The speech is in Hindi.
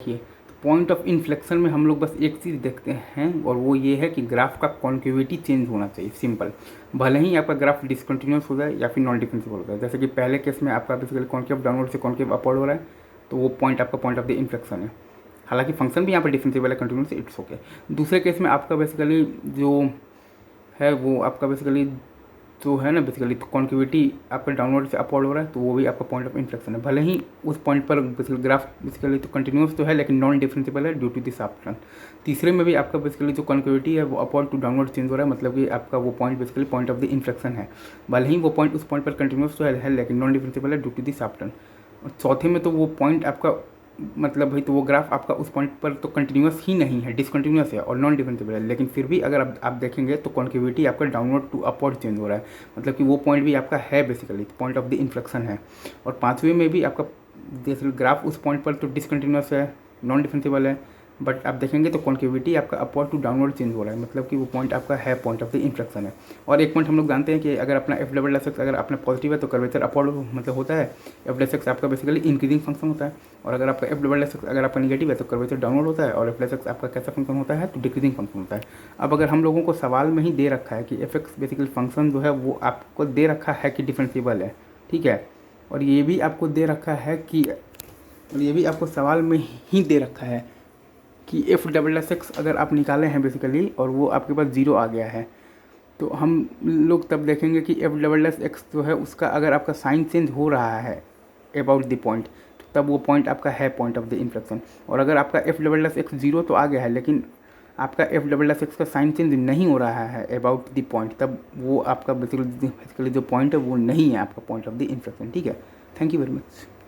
देखिए, पॉइंट ऑफ इन्फ्लेक्शन में हम लोग बस एक चीज़ देखते हैं और वो ये है कि ग्राफ का कॉन्केविटी चेंज होना चाहिए, सिंपल। भले ही आपका ग्राफ डिसकंटिन्यूस हो जाए या फिर नॉन डिफरेंशिएबल हो जाए। जैसे कि पहले केस में आपका बेसिकली कॉन्केव डाउनवर्ड से कॉन्केव अपवर्ड हो रहा है, तो वो पॉइंट आपका पॉइंट ऑफ द इन्फ्लेक्शन है। हालांकि फंक्शन भी यहाँ पर डिफरेंशिएबल है, कंटिन्यूस, इट्स ओके। दूसरे केस में आपका बेसिकली जो है वो आपका बेसिकली जो है ना बेसिकली तो कॉन्केविटी आपका डाउनवर्ड से अपवर्ड हो रहा है, तो वो भी आपका पॉइंट ऑफ इन्फ्लेक्शन है। भले ही उस पॉइंट पर बेसिकली ग्राफ बेसिकली तो कंटिन्यूस तो है लेकिन नॉन डिफरेंशिएबल है due to the shaft turn. तीसरे में भी आपका बेसिकली जो कॉन्केविटी है वो अपवर्ड टू डाउनवर्ड चेंज हो रहा है, मतलब कि आपका वो point basically point of the inflection है। भले ही वो पॉइंट उस पॉइंट पर कंटिन्यूस तो है लेकिन नॉन डिफरेंशिएबल है due to the shaft turn. और चौथे में तो वो पॉइंट आपका मतलब भाई तो वो ग्राफ आपका उस पॉइंट पर तो कंटिन्यूस ही नहीं है, डिसकंटिन्यूस है और नॉन डिफरेंशिएबल है, लेकिन फिर भी अगर आप देखेंगे तो कॉन्केविटी आपका डाउनवर्ड टू अपवर्ड चेंज हो रहा है, मतलब कि वो पॉइंट भी आपका है basically point of the inflection है। और पाँचवें में भी आपका जैसे ग्राफ उस पॉइंट पर तो डिसकंटिन्यूस है, नॉन डिफरेंशिएबल है, बट आप देखेंगे तो कॉन्केविटी आपका अपवर्ड टू डाउनवर्ड चेंज हो रहा है, मतलब कि वो पॉइंट आपका है पॉइंट ऑफ द इन्फ्लेक्शन है। और एक पॉइंट हम लोग जानते हैं कि अगर अपना एफ डबल एस एक्स अगर अपना पॉजिटिव है तो कर्वेचर अपवर्ड मतलब होता है, एफ डबल एक्स आपका बेसिकली इंक्रीजिंग फंक्शन होता है। और अगर आपका एफ डबल एस एक्स अगर आपका निगेटिव है तो कर्वेचर डाउनवर्ड होता है, और एफ डबल एक्स आपका कैसा फंक्शन होता है तो डिक्रीजिंग फंक्शन होता है। अब अगर हम लोगों को सवाल में ही दे रखा है कि एफ एक्स बेसिकली फंक्शन जो है वो आपको दे रखा है कि डिफरेंशिएबल है, ठीक है, और ये भी आपको दे रखा है कि और ये भी आपको सवाल में ही दे रखा है कि एफ डबल एस एक्स अगर आप निकाले हैं बेसिकली और वो आपके पास ज़ीरो आ गया है, तो हम लोग तब देखेंगे कि एफ डबल एस एक्स जो है उसका अगर आपका साइन चेंज हो रहा है अबाउट द पॉइंट, तो तब वो पॉइंट आपका है पॉइंट ऑफ द इन्फ्लेक्शन। और अगर आपका F double S x zero तो आ गया है लेकिन आपका एफ डबल एस एक्स का साइन चेंज नहीं हो रहा है अबाउट द पॉइंट, तब वो आपका बेसिकली जो पॉइंट है वो नहीं है आपका पॉइंट ऑफ द इन्फ्लेक्शन, ठीक है। Thank you very much.